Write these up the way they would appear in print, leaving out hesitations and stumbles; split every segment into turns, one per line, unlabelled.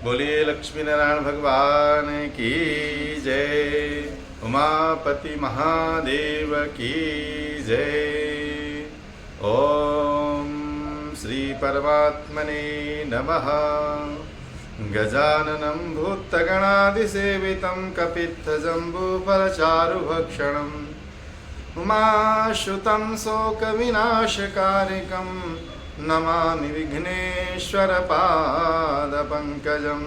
बोलिए लक्ष्मी नारायण भगवान की जय। उमापति महादेव की जय। ओम श्री परमात्मने नमः। गजाननं भूतगणादिसेवितं कपित्थजम्बूफलचारुभक्षणम् उमाश्रुतं शोकविनाशकारिकं नमामि विघ्नेश्वरपादपङ्कजं।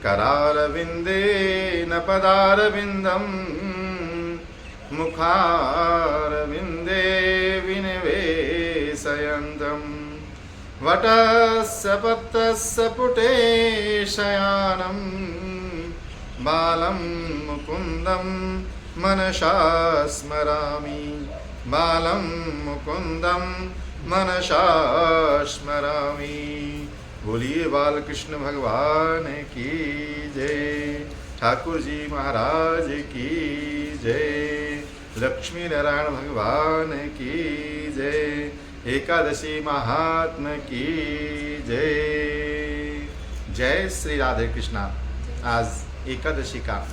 करारविन्देन पदारविन्दं मुखारविन्दे विनिवेशयन्तं। वटस्य पत्रस्य पुटे शयानं बालं मुकुन्दं मनसा स्मरामि। बालं मुकुन्दं मनसा स्मरामि। बोलिए बालकृष्ण भगवान की जय। ठाकुर जी महाराज की जय। लक्ष्मी नारायण भगवान की जय। एकादशी महात्मा की जय। जय श्री राधे कृष्णा। आज एकादशी का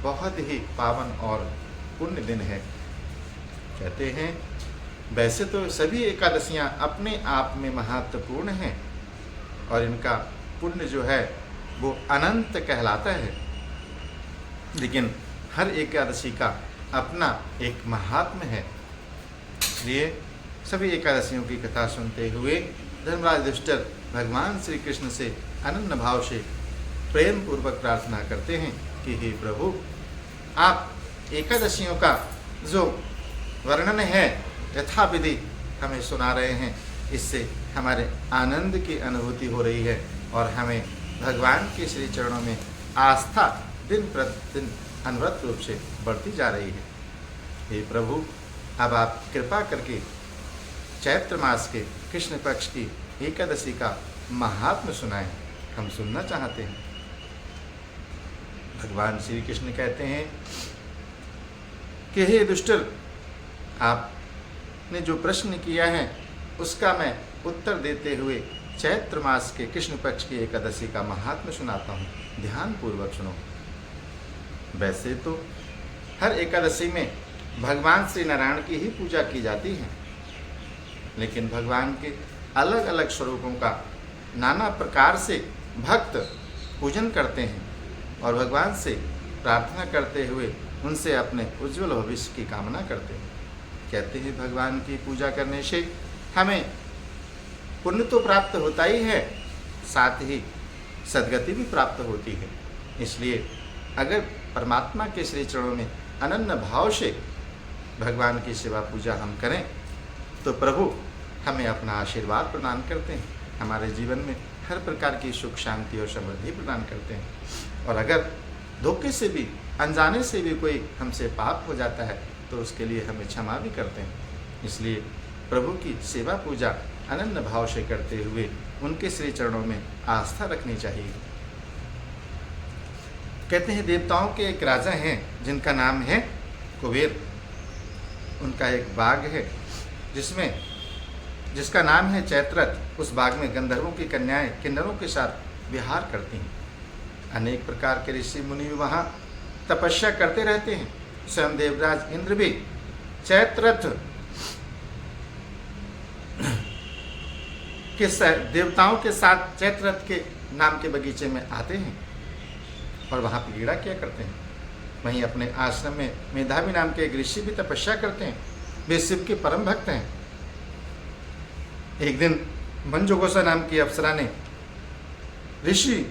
बहुत ही पावन और पुण्य दिन है। कहते हैं वैसे तो सभी एकादशियां अपने आप में महत्वपूर्ण हैं और इनका पुण्य जो है वो अनंत कहलाता है, लेकिन हर एकादशी का अपना एक महात्म्य है। इसलिए सभी एकादशियों की कथा सुनते हुए धर्मराज युधिष्ठिर भगवान श्री कृष्ण से अनन्य भाव से प्रेम पूर्वक प्रार्थना करते हैं कि हे प्रभु, आप एकादशियों का जो वर्णन है यथाविधि हमें सुना रहे हैं, इससे हमारे आनंद की अनुभूति हो रही है और हमें भगवान के श्री चरणों में आस्था दिन प्रतिदिन अनवरत रूप से बढ़ती जा रही है। हे प्रभु, अब आप कृपा करके चैत्र मास के कृष्ण पक्ष की एकादशी का महात्म्य सुनाएं, हम सुनना चाहते हैं। भगवान श्री कृष्ण कहते हैं कि हे दुष्टर, आपने जो प्रश्न किया है उसका मैं उत्तर देते हुए चैत्र मास के कृष्ण पक्ष की एकादशी का महात्म्य सुनाता हूँ। ध्यान पूर्वक सुनो। वैसे तो हर एकादशी में भगवान श्री नारायण की ही पूजा की जाती है, लेकिन भगवान के अलग अलग स्वरूपों का नाना प्रकार से भक्त पूजन करते हैं और भगवान से प्रार्थना करते हुए उनसे अपने उज्जवल भविष्य की कामना करते हैं। कहते हैं भगवान की पूजा करने से हमें पुण्य तो प्राप्त होता ही है, साथ ही सद्गति भी प्राप्त होती है। इसलिए अगर परमात्मा के श्री चरणों में अनन्य भाव से भगवान की सेवा पूजा हम करें तो प्रभु हमें अपना आशीर्वाद प्रदान करते हैं, हमारे जीवन में हर प्रकार की सुख शांति और समृद्धि प्रदान करते हैं। और अगर धोखे से भी अनजाने से भी कोई हमसे पाप हो जाता है तो उसके लिए हमें क्षमा भी करते हैं। इसलिए प्रभु की सेवा पूजा अनन्य भाव से करते हुए उनके श्री चरणों में आस्था रखनी चाहिए। कहते हैं देवताओं के एक राजा हैं जिनका नाम है कुबेर। उनका एक बाग है जिसका नाम है चैत्ररथ। उस बाग में गंधर्वों की कन्याएं किन्नरों के साथ विहार करती हैं। अनेक प्रकार के ऋषि मुनि वहाँ तपस्या करते रहते हैं। स्वयं देवराज इंद्र भी चैत्ररथ के देवताओं के साथ चैत्ररथ के नाम के बगीचे में आते हैं और वहाँ पर क्रीड़ा किया करते हैं। वहीं अपने आश्रम में मेधावी नाम के एक ऋषि भी तपस्या करते हैं। वे शिव के परम भक्त हैं। एक दिन मंजुघोषा नाम की अप्सरा ने ऋषि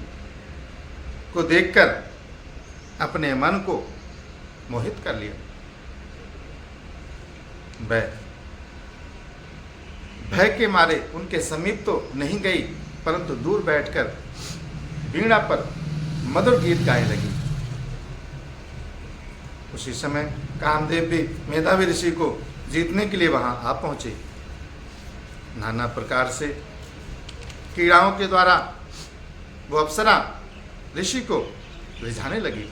को देखकर अपने मन को मोहित कर लिया। वह भय के मारे उनके समीप तो नहीं गई, परंतु दूर बैठकर वीणा पर मधुर गीत गाने लगी। उसी समय कामदेव भी मेधावी ऋषि को जीतने के लिए वहां आ पहुंचे। नाना प्रकार से क्रीड़ाओं के द्वारा वो अप्सरा ऋषि को रिझाने लगी।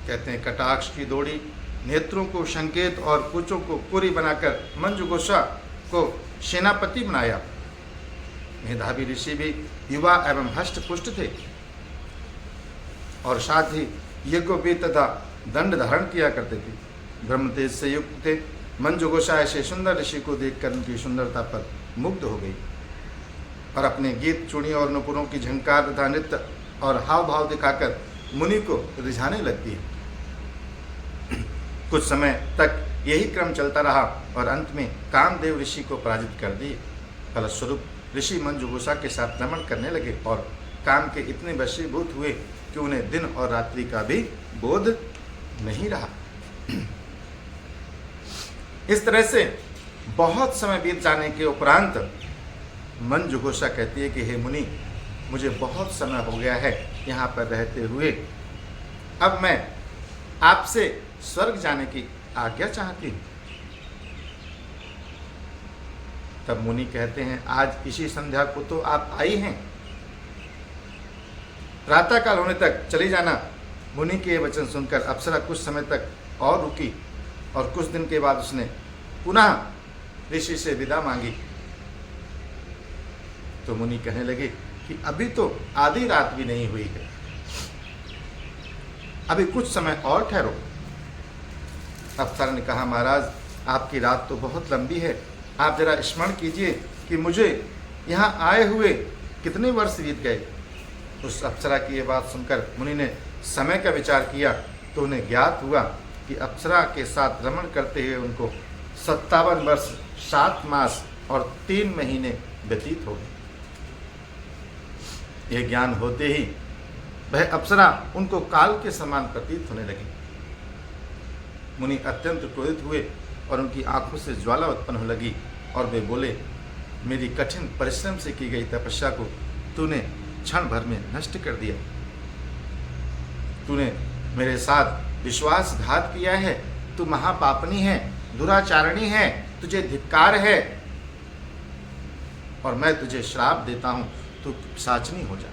कहते हैं कटाक्ष की दौड़ी नेत्रों को संकेत और पूंछों को पूरी बनाकर मंजुघोषा को सेनापति बनाया। मेधावी ऋषि भी युवा एवं हष्ट पुष्ट थे। और साथ ही यज्ञोपवीत तथा दंड धारण किया करते थे। ब्रह्म तेज से युक्त थे। मंजुघोषा ऐसे सुंदर ऋषि को देखकर उनकी सुंदरता पर मुग्ध हो गई और अपने गीत, चूड़ी और नुपुरों की झंकार तथा नृत्य और हाव भाव दिखाकर मुनि को रिझाने लगती है। कुछ समय तक यही क्रम चलता रहा और अंत में कामदेव ऋषि को पराजित कर दिए। फलस्वरूप ऋषि मंजुघोषा के साथ रमण करने लगे और काम के इतने वशीभूत हुए कि उन्हें दिन और रात्रि का भी बोध नहीं रहा। इस तरह से बहुत समय बीत जाने के उपरांत मंजुघोषा कहती है कि हे मुनि, मुझे बहुत समय हो गया है यहाँ पर रहते हुए, अब मैं आपसे स्वर्ग जाने की आज्ञा चाहती हूँ। तब मुनि कहते हैं, आज इसी संध्या को तो आप आई हैं, प्रातःकाल होने तक चली जाना। मुनि के वचन सुनकर अप्सरा कुछ समय तक और रुकी और कुछ दिन के बाद उसने पुनः ऋषि से विदा मांगी। तो मुनि कहने लगे कि अभी तो आधी रात भी नहीं हुई है, अभी कुछ समय और ठहरो। अप्सरा ने कहा, महाराज आपकी रात तो बहुत लंबी है, आप जरा स्मरण कीजिए कि मुझे यहाँ आए हुए कितने वर्ष बीत गए। उस अप्सरा की ये बात सुनकर मुनि ने समय का विचार किया तो उन्हें ज्ञात हुआ कि अप्सरा के साथ रमण करते हुए उनको 57 वर्ष 7 मास और 3 महीने व्यतीत हो गए। यह ज्ञान होते ही वह अप्सरा उनको काल के समान प्रतीत होने लगी। मुनि अत्यंत क्रोधित हुए और उनकी आंखों से ज्वाला उत्पन्न हो लगी और वे बोले, मेरी कठिन परिश्रम से की गई तपस्या को तूने क्षण भर में नष्ट कर दिया। तूने मेरे साथ विश्वासघात किया है, तू महापापनी है, दुराचारणी है, तुझे धिक्कार है और मैं तुझे श्राप देता हूं, तू पिशाचनी हो जा।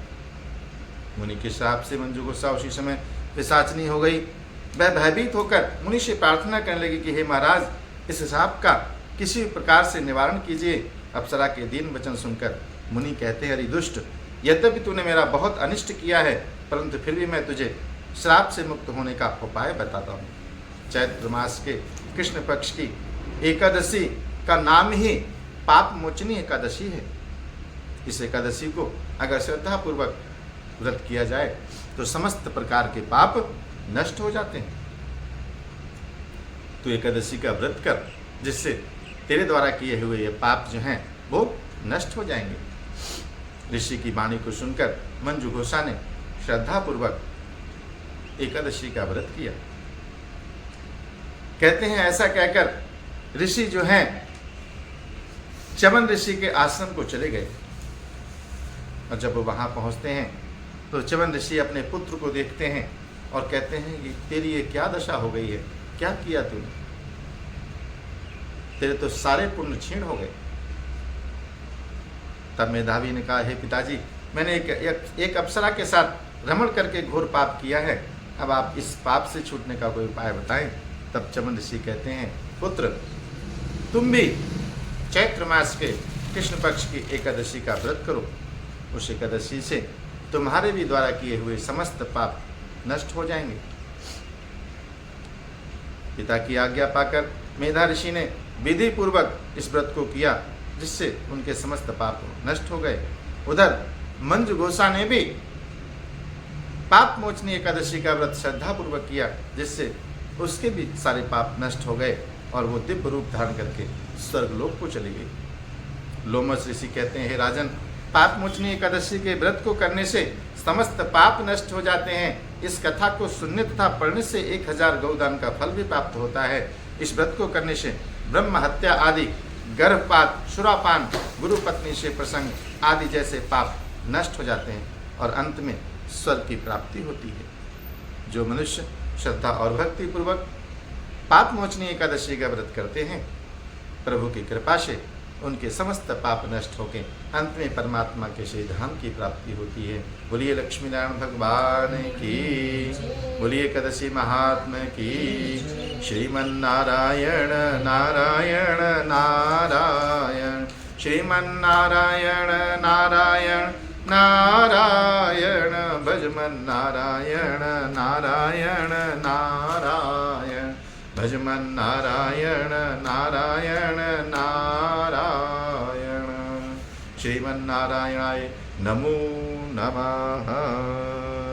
मुनि के श्राप से मंजुघोषा उसी समय पिशाचनी हो गई। वह भयभीत होकर मुनि से प्रार्थना करने लगी कि हे महाराज, इस श्राप का किसी प्रकार से निवारण कीजिए। अप्सरा के दीन वचन सुनकर मुनि कहते हैं, अरे दुष्ट, यद्यपि तूने मेरा बहुत अनिष्ट किया है, परंतु फिर भी मैं तुझे श्राप से मुक्त होने का उपाय बताता हूँ। चैत्र मास के कृष्ण पक्ष की एकादशी का नाम ही पाप मोचनी एकादशी है। इस एकादशी को अगर श्रद्धापूर्वक व्रत किया जाए तो समस्त प्रकार के पाप नष्ट हो जाते हैं। तो एकादशी का व्रत कर, जिससे तेरे द्वारा किए हुए ये पाप जो हैं वो नष्ट हो जाएंगे। ऋषि की वाणी को सुनकर मंजुघोषा ने श्रद्धापूर्वक एकादशी का व्रत किया। कहते हैं ऐसा कहकर ऋषि जो हैं च्यवन ऋषि के आश्रम को चले गए और जब वो वहां पहुंचते हैं तो च्यवन ऋषि अपने पुत्र को देखते हैं और कहते हैं कि तेरी ये क्या दशा हो गई है, क्या किया तूने, तेरे तो सारे पुण्य क्षीण हो गए। तब मेधावी ने कहा, हे पिताजी, मैंने एक अप्सरा के साथ रमण करके घोर पाप किया है, अब आप इस पाप से छूटने का कोई उपाय बताएं। तब च्यवन ऋषि कहते हैं, पुत्र, तुम भी चैत्र मास के कृष्ण पक्ष की एकादशी का व्रत करो। उस एकादशी से तुम्हारे भी द्वारा किए हुए समस्त पाप नष्ट हो जाएंगे। पिता की आज्ञा पाकर मेधा ऋषि ने विधि पूर्वक इस व्रत को किया, जिससे उनके समस्त पाप नष्ट हो गए। उधर मंजुघोषा ने भी पाप मोचनी एकादशी का व्रत श्रद्धा पूर्वक किया, जिससे उसके भी सारे पाप नष्ट हो गए और वो दिव्य रूप धारण करके स्वर्गलोक को चली गई। लोमस ऋषि कहते हैं, हे राजन, पाप मोचनी एकादशी के व्रत को करने से समस्त पाप नष्ट हो जाते हैं। इस कथा को सुनने तथा पढ़ने से 1000 गौदान का फल भी प्राप्त होता है। इस व्रत को करने से ब्रह्म हत्या आदि, गर्भपात, शुरापान, गुरु पत्नी से प्रसंग आदि जैसे पाप नष्ट हो जाते हैं और अंत में स्वर्ग की प्राप्ति होती है। जो मनुष्य श्रद्धा और भक्ति पूर्वक पाप मोचनी एकादशी का व्रत करते हैं, प्रभु की कृपा से उनके समस्त पाप नष्ट होकर अंत में परमात्मा के श्री धाम की प्राप्ति होती है। बोलिए लक्ष्मी नारायण भगवान की, बोलिए एकादशी महात्मा की। श्रीमन्नारायण नारायण नारायण, श्रीमन्नारायण नारायण नारायण भज ભજમન નારાયણ નારાયણ નારાયણ ભજમન નારાયણ નારાયણ નારાયણ શ્રીમન્નારાયણાય નમો નમઃ.